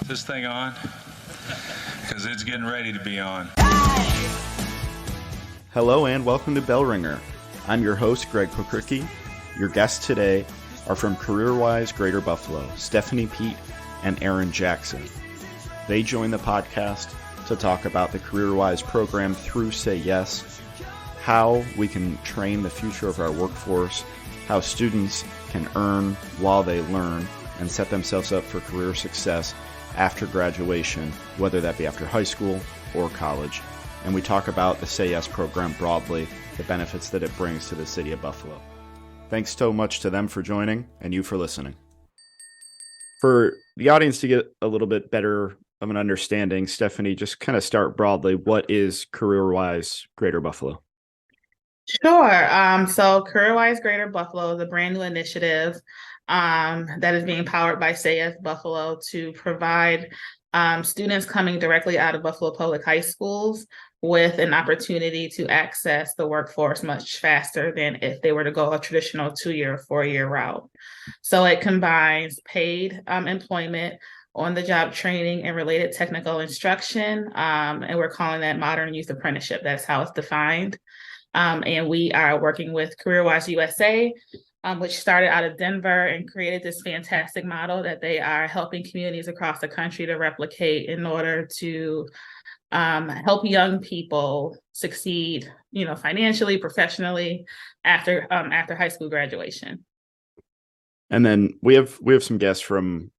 this thing on? Because it's getting ready to be on. Hello and welcome to Bell Ringer. I'm your host, Greg Pokricki. Your guests today are from CareerWise Greater Buffalo, Stephanie Peete and Aaron Jackson. They join the podcast to talk about the CareerWise program through Say Yes, how we can train the future of our workforce, how students can earn while they learn and set themselves up for career success after graduation, whether that be after high school or college. And we talk about the Say Yes program broadly, the benefits that it brings to the city of Buffalo. Thanks so much to them for joining and you for listening. For the audience to get a little bit better of an understanding, Stephanie, just kind of start broadly. What is CareerWise Greater Buffalo? Sure. So CareerWise Greater Buffalo is a brand new initiative that is being powered by Say Yes Buffalo to provide students coming directly out of Buffalo Public High Schools with an opportunity to access the workforce much faster than if they were to go a traditional 2-year or 4-year route. So it combines paid employment, on-the-job training, and related technical instruction, and we're calling that modern youth apprenticeship. That's how it's defined. And we are working with CareerWise USA, which started out of Denver and created this fantastic model that they are helping communities across the country to replicate in order to help young people succeed, financially, professionally after high school graduation. And then we have some guests from,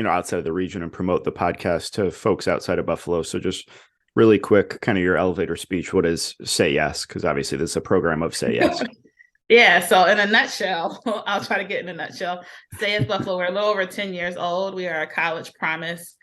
outside of the region and promote the podcast to folks outside of Buffalo. So just really quick, kind of your elevator speech. What is Say Yes? Because obviously this is a program of Say Yes. Yeah, so in a nutshell, I'll try to get in a nutshell. Say Yes Buffalo, we're a little over 10 years old. We are a college promise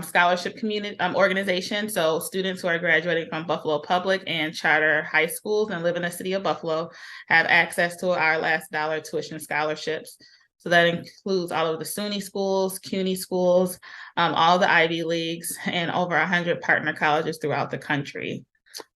scholarship community organization. So students who are graduating from Buffalo Public and charter high schools and live in the city of Buffalo have access to our last dollar tuition scholarships. So that includes all of the SUNY schools, CUNY schools, all the Ivy Leagues, and over 100 partner colleges throughout the country.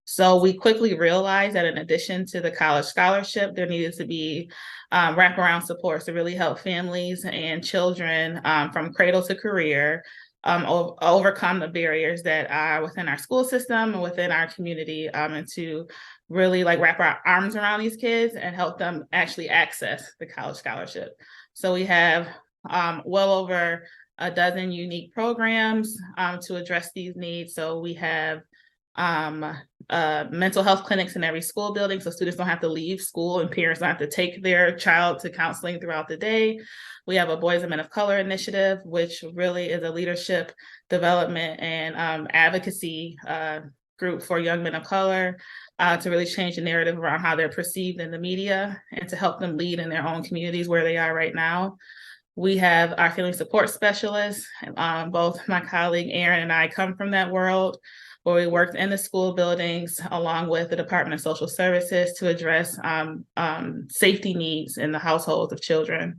So we quickly realized that in addition to the college scholarship, there needed to be wraparound supports to really help families and children from cradle to career overcome the barriers that are within our school system and within our community, and to really wrap our arms around these kids and help them actually access the college scholarship. So we have well over a dozen unique programs to address these needs. So we have mental health clinics in every school building, so students don't have to leave school and parents don't have to take their child to counseling throughout the day. We have a Boys and Men of Color initiative, which really is a leadership development and advocacy group for young men of color to really change the narrative around how they're perceived in the media and to help them lead in their own communities where they are right now. We have our family support specialists. Both my colleague Aaron and I come from that world, where we worked in the school buildings along with the Department of Social Services to address safety needs in the households of children.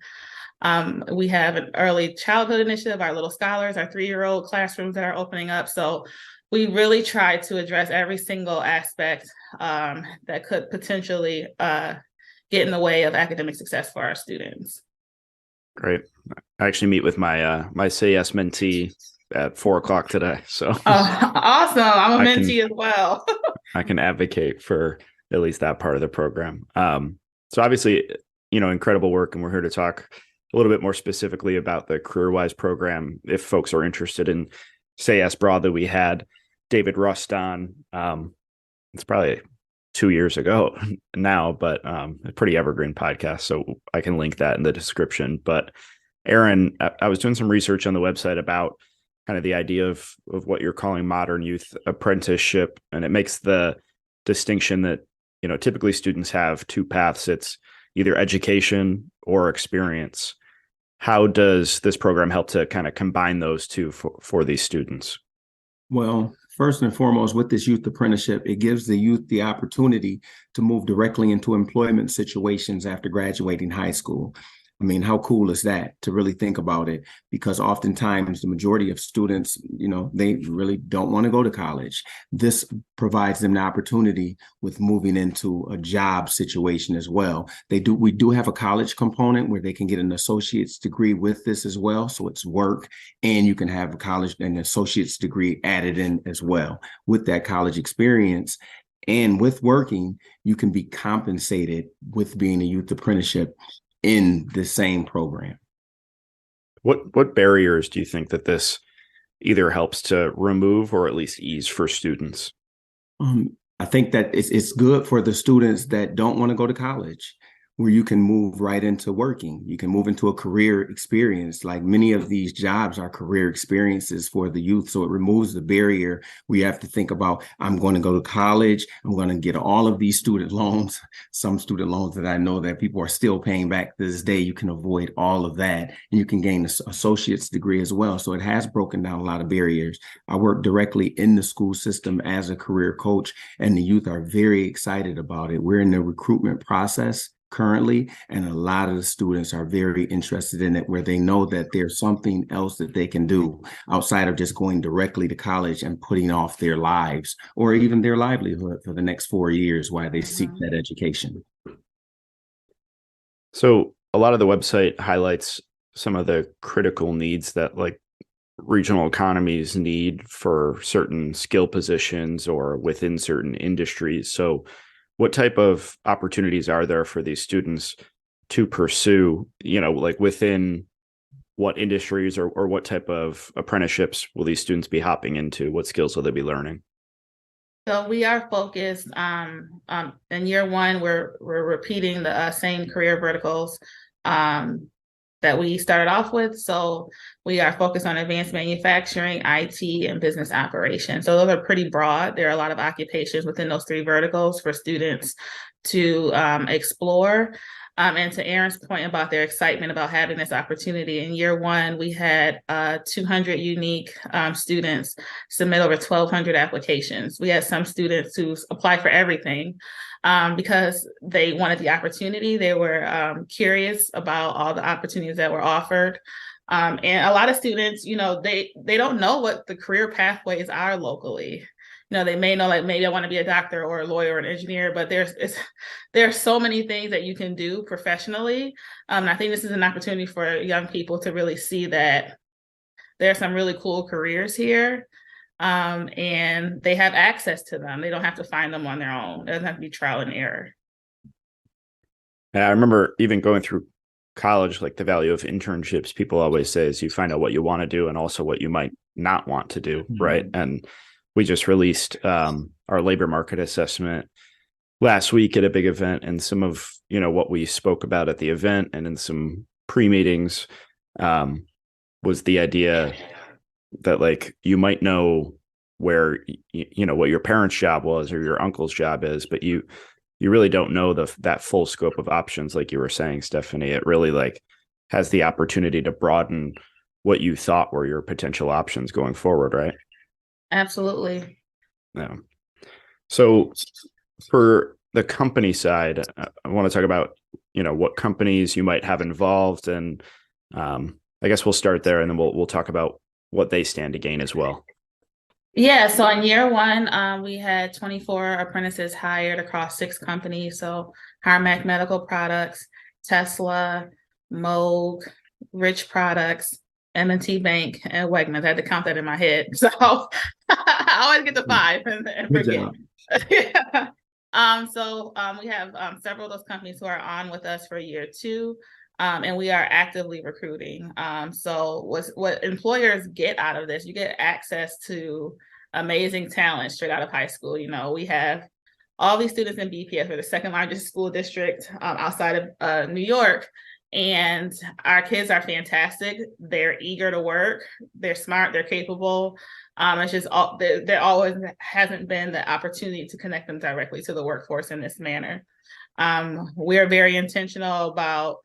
We have an early childhood initiative, our Little Scholars, our 3-year-old classrooms that are opening up. So we really try to address every single aspect that could potentially get in the way of academic success for our students. Great. I actually meet with my Say Yes mentee at 4:00 today. So awesome. I'm a mentee as well. I can advocate for at least that part of the program. So obviously, incredible work. And we're here to talk a little bit more specifically about the CareerWise program. If folks are interested in Say Yes broadly, we had David Rust on. It's probably 2 years ago now, but a pretty evergreen podcast. So I can link that in the description. But Aaron, I was doing some research on the website about kind of the idea of what you're calling modern youth apprenticeship. And it makes the distinction that, typically students have two paths. It's either education or experience. How does this program help to kind of combine those two for these students? Well, first and foremost, with this youth apprenticeship, it gives the youth the opportunity to move directly into employment situations after graduating high school. I mean, how cool is that to really think about it? Because oftentimes the majority of students, they really don't want to go to college. This provides them the opportunity with moving into a job situation as well. We do have a college component where they can get an associate's degree with this as well. So it's work, and you can have a college and associate's degree added in as well with that college experience. And with working, you can be compensated with being a youth apprenticeship in the same program. What barriers do you think that this either helps to remove or at least ease for students? I think that it's good for the students that don't want to go to college, where you can move right into working. You can move into a career experience. Like many of these jobs are career experiences for the youth. So it removes the barrier. We have to think about, I'm going to go to college. I'm going to get all of these student loans, some student loans that I know that people are still paying back to this day. You can avoid all of that, and you can gain an associate's degree as well. So it has broken down a lot of barriers. I work directly in the school system as a career coach, and the youth are very excited about it. We're in the recruitment process currently, and a lot of the students are very interested in it, where they know that there's something else that they can do outside of just going directly to college and putting off their lives or even their livelihood for the next 4 years while they seek that education. So a lot of the website highlights some of the critical needs that like regional economies need for certain skill positions or within certain industries. So what type of opportunities are there for these students to pursue, like within what industries or what type of apprenticeships will these students be hopping into? What skills will they be learning? So we are focused in year one, we're repeating the same career verticals that we started off with. So we are focused on advanced manufacturing, IT, and business operations. So those are pretty broad. There are a lot of occupations within those three verticals for students to explore. And to Aaron's point about their excitement about having this opportunity, in year one, we had 200 unique students submit over 1,200 applications. We had some students who applied for everything because they wanted the opportunity. They were curious about all the opportunities that were offered. And a lot of students, they don't know what the career pathways are locally. They may know, like, maybe I want to be a doctor or a lawyer or an engineer, but there's so many things that you can do professionally. And I think this is an opportunity for young people to really see that there are some really cool careers here, and they have access to them. They don't have to find them on their own. It doesn't have to be trial and error. I remember even going through college, like the value of internships, people always say is you find out what you want to do and also what you might not want to do, right? And we just released our labor market assessment last week at a big event, and some of what we spoke about at the event and in some pre-meetings was the idea that like you might know where what your parents' job was or your uncle's job is, but you really don't know that full scope of options, like you were saying, Stephanie. It really like has the opportunity to broaden what you thought were your potential options going forward, right? Absolutely. Yeah. So for the company side, I want to talk about, what companies you might have involved, and I guess we'll start there, and then we'll talk about what they stand to gain as well. Yeah, so in year one, we had 24 apprentices hired across 6 companies. So Harmac Medical Products, Tesla, Moog, Rich Products, M&T Bank, and Wegmans. I had to count that in my head. So I always get to 5 and forget. Yeah. So we have several of those companies who are on with us for year 2. And we are actively recruiting. So what employers get out of this, you get access to amazing talent straight out of high school. We have all these students in BPS. We're the second largest school district outside of New York. And our kids are fantastic. They're eager to work. They're smart. They're capable. It's just there always hasn't been the opportunity to connect them directly to the workforce in this manner. We're very intentional about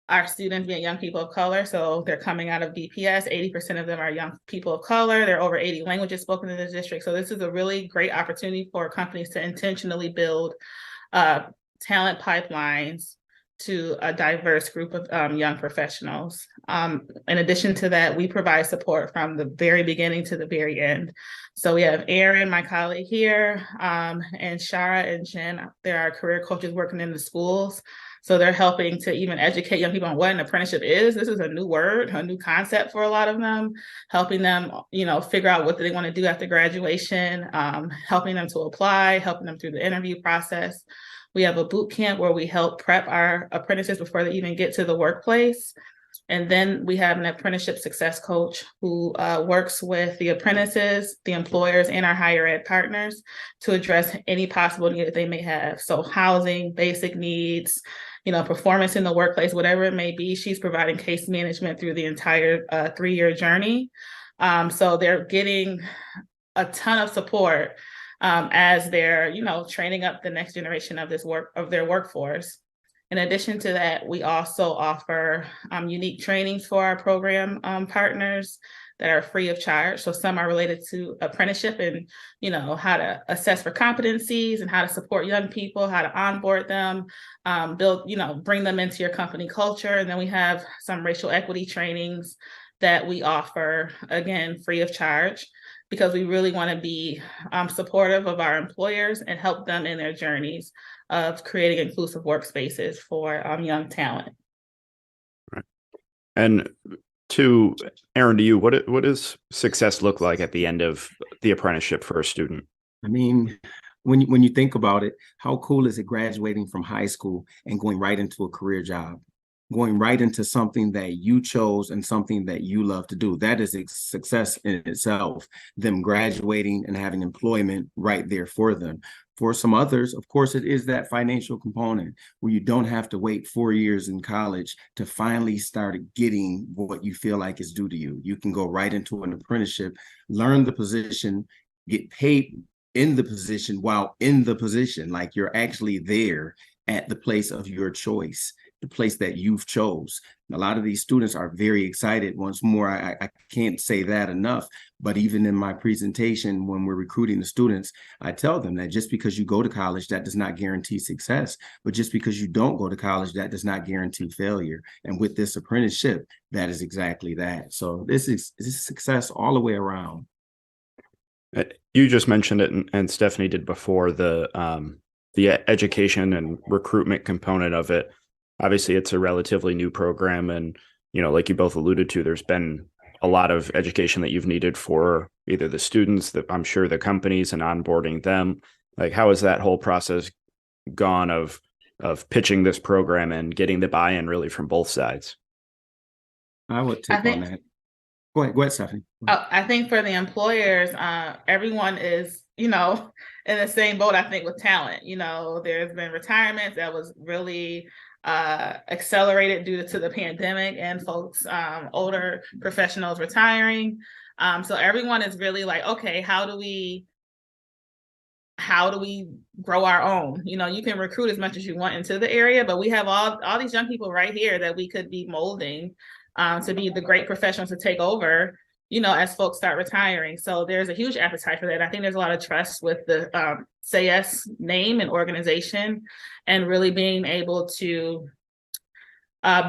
our students being young people of color. So they're coming out of BPS. 80% of them are young people of color. There are over 80 languages spoken in the district. So this is a really great opportunity for companies to intentionally build talent pipelines to a diverse group of young professionals. In addition to that, we provide support from the very beginning to the very end. So we have Aaron, my colleague here, and Shara and Jen. They're our career coaches working in the schools. So they're helping to even educate young people on what an apprenticeship is. This is a new word, a new concept for a lot of them, helping them, figure out what they want to do after graduation, helping them to apply, helping them through the interview process. We have a boot camp where we help prep our apprentices before they even get to the workplace. And then we have an apprenticeship success coach who works with the apprentices, the employers, and our higher ed partners to address any possible need that they may have. So housing, basic needs, performance in the workplace, whatever it may be. She's providing case management through the entire 3-year journey. So they're getting a ton of support as they're, training up the next generation of their workforce. In addition to that, we also offer unique trainings for our program partners that are free of charge. So some are related to apprenticeship and, how to assess for competencies and how to support young people, how to onboard them, bring them into your company culture. And then we have some racial equity trainings that we offer, again, free of charge, because we really want to be supportive of our employers and help them in their journeys of creating inclusive workspaces for young talent. Right. And to Aaron, to you, what does success look like at the end of the apprenticeship for a student? I mean, when you think about it, how cool is it graduating from high school and going right into a career job? Going right into something that you chose and something that you love to do. That is a success in itself, them graduating and having employment right there for them. For some others, of course, it is that financial component where you don't have to wait 4 years in college to finally start getting what you feel like is due to you. You can go right into an apprenticeship, learn the position, get paid in the position while in the position, like you're actually there at the place of your choice, the place that you've chose. And a lot of these students are very excited. Once more, I can't say that enough, but even in my presentation, when we're recruiting the students, I tell them that just because you go to college, that does not guarantee success, but just because you don't go to college, that does not guarantee failure. And with this apprenticeship, that is exactly that. So this is success all the way around. You just mentioned it, and Stephanie did before, the education and recruitment component of it. Obviously, it's a relatively new program, and like you both alluded to, there's been a lot of education that you've needed for either the students, I'm sure the companies, and onboarding them. Like, how has that whole process gone of pitching this program and getting the buy-in really from both sides? I would take on that. Go ahead, Stephanie. I think for the employers, everyone is, in the same boat, I think, with talent. There's been retirements that was really accelerated due to the pandemic and folks, older professionals retiring. So everyone is really like, okay, how do we grow our own? You can recruit as much as you want into the area, but we have all these young people right here that we could be molding to be the great professionals to take over, as folks start retiring. So there's a huge appetite for that. I think there's a lot of trust with the Say Yes name and organization, and really being able to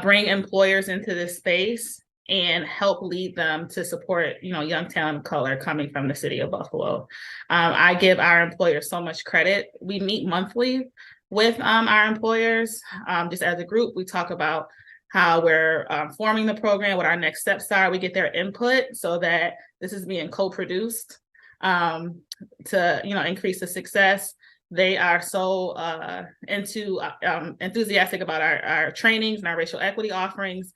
bring employers into this space and help lead them to support, young talent of color coming from the city of Buffalo. I give our employers so much credit. We meet monthly with our employers. Just as a group, we talk about how we're forming the program, what our next steps are. We get their input so that this is being co-produced to, increase the success. They are so enthusiastic about our trainings and our racial equity offerings.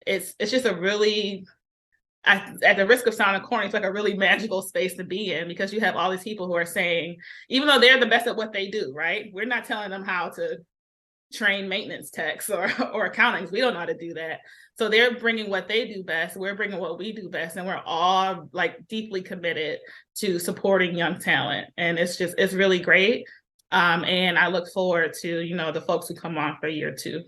It's just a really, at the risk of sounding corny, it's like a really magical space to be in, because you have all these people who are saying, even though they're the best at what they do, right? We're not telling them how to train maintenance techs or accountants. We don't know how to do that. So they're bringing what they do best. We're bringing what we do best. And we're all like deeply committed to supporting young talent. And it's really great. And I look forward to, the folks who come on for year 2.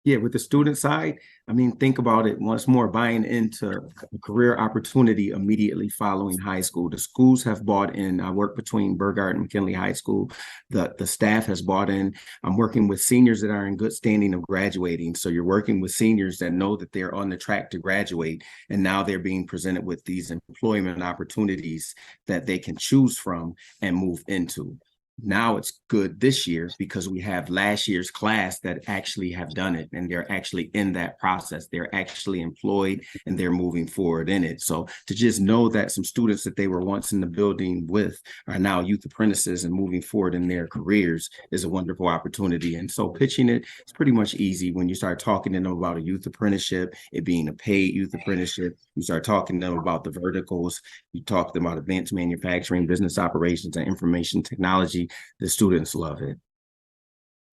Yeah, with the student side, I mean, think about it once more, buying into a career opportunity immediately following high school. The schools have bought in. I work between Burgard and McKinley High School. The staff has bought in. I'm working with seniors that are in good standing of graduating. So you're working with seniors that know that they're on the track to graduate, and now they're being presented with these employment opportunities that they can choose from and move into. Now it's good this year because we have last year's class that actually have done it, and they're actually in that process. They're actually employed and they're moving forward in it. So to just know that some students that they were once in the building with are now youth apprentices and moving forward in their careers is a wonderful opportunity. And so pitching it is pretty much easy when you start talking to them about a youth apprenticeship, it being a paid youth apprenticeship. You start talking to them about the verticals. You talk to them about advanced manufacturing, business operations, and information technology. The students love it.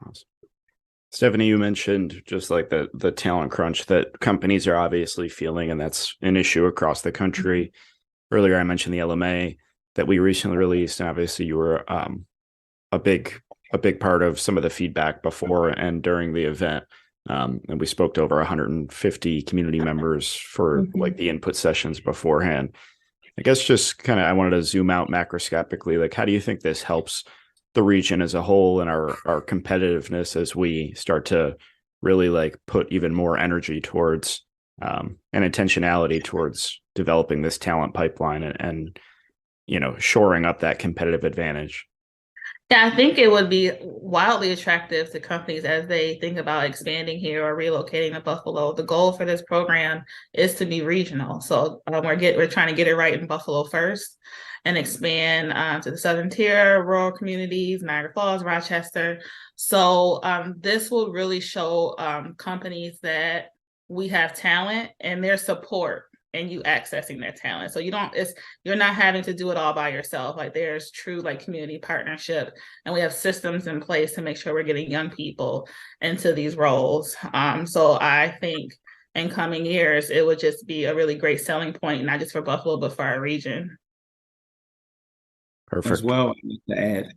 Awesome. Stephanie, you mentioned just like the talent crunch that companies are obviously feeling, and that's an issue across the country. Earlier, I mentioned the LMA that we recently released, and obviously you were a big part of some of the feedback before and during the event. And we spoke to over 150 community members for like the input sessions beforehand. I guess just kind of I wanted to zoom out macroscopically. Like, how do you think this helps the region as a whole and our competitiveness as we start to really like put even more energy towards and intentionality towards developing this talent pipeline and you know, shoring up that competitive advantage? Yeah, I think it would be wildly attractive to companies as they think about expanding here or relocating to Buffalo. The goal for this program is to be regional. So we're trying to get it right in Buffalo first and expand to the southern tier, rural communities, Niagara Falls, Rochester. So this will really show companies that we have talent and their support and you accessing their talent. So you're not having to do it all by yourself. Like there's true like community partnership, and we have systems in place to make sure we're getting young people into these roles. So I think in coming years, it would just be a really great selling point, not just for Buffalo, but for our region. Perfect. As well, I need to add,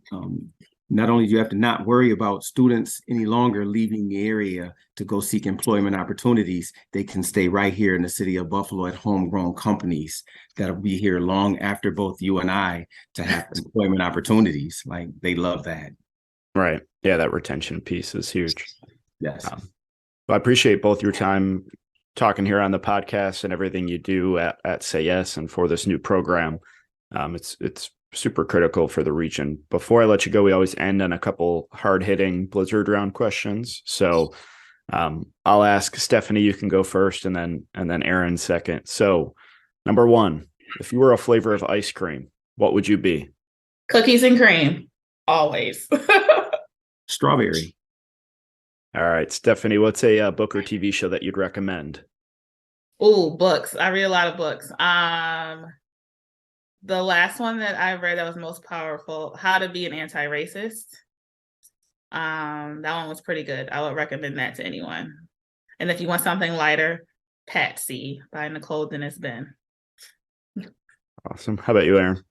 not only do you have to not worry about students any longer leaving the area to go seek employment opportunities, they can stay right here in the city of Buffalo at homegrown companies that'll be here long after both you and I to have employment opportunities. Like they love that. Right. Yeah, that retention piece is huge. Yes. Well, I appreciate both your time talking here on the podcast and everything you do at Say Yes and for this new program. It's super critical for the region. Before I let you go, we always end on a couple hard-hitting blizzard round questions. So I'll ask Stephanie, you can go first, and then Aaron second. So number one, if you were a flavor of ice cream, what would you be? Cookies and cream, always. Strawberry. All right, Stephanie, what's a book or TV show that you'd recommend? Oh, books. I read a lot of books. The last one that I read that was most powerful, How to Be an Anti-Racist. That one was pretty good. I would recommend that to anyone. And if you want something lighter, Patsy by Nicole Dennis Benn. Awesome. How about you, Aaron?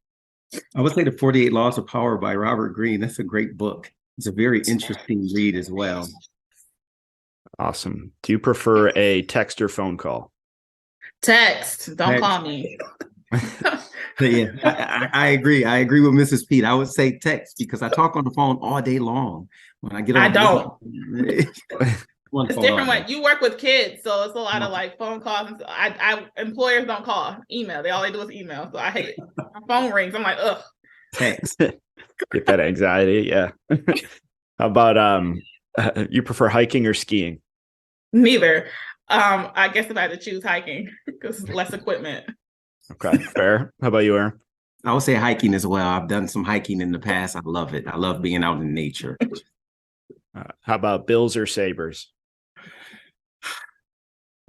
I would say The 48 Laws of Power by Robert Greene. That's a great book. It's a very interesting read as well. Awesome. Do you prefer a text or phone call? Text. Don't call me. Yeah, I agree. I agree with Mrs. Peete. I would say text because I talk on the phone all day long. When I get on, I don't. It's different when you work with kids, so it's a lot of like phone calls. Employers don't call, email. All they do is email. So I hate it. My phone rings. I'm like, ugh. Text. Get that anxiety. Yeah. How about you prefer hiking or skiing? Neither. I guess if I had to choose, hiking because less equipment. Okay, fair. How about you, Aaron? I would say hiking as well. I've done some hiking in the past. I love it. I love being out in nature. How about Bills or Sabres?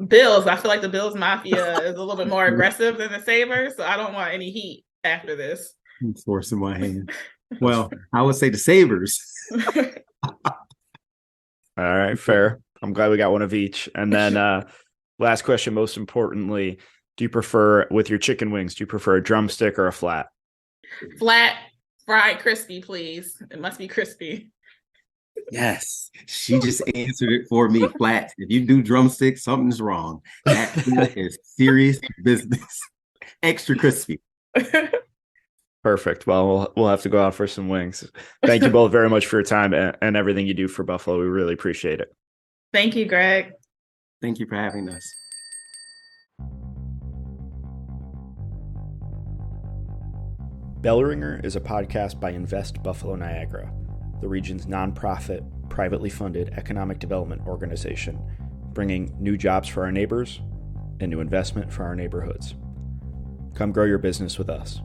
Bills. I feel like the Bills Mafia is a little bit more aggressive than the Sabres, so I don't want any heat after this. I'm forcing my hand. Well, I would say the Sabres. All right, fair. I'm glad we got one of each. And then last question, most importantly, do you prefer, with your chicken wings, do you prefer a drumstick or a flat? Flat, fried, crispy, please. It must be crispy. Yes, she just answered it for me flat. If you do drumsticks, something's wrong. That is serious business. Extra crispy. Perfect. Well, we'll have to go out for some wings. Thank you both very much for your time and everything you do for Buffalo. We really appreciate it. Thank you, Greg. Thank you for having us. Bellringer is a podcast by Invest Buffalo Niagara, the region's nonprofit, privately funded economic development organization, bringing new jobs for our neighbors and new investment for our neighborhoods. Come grow your business with us.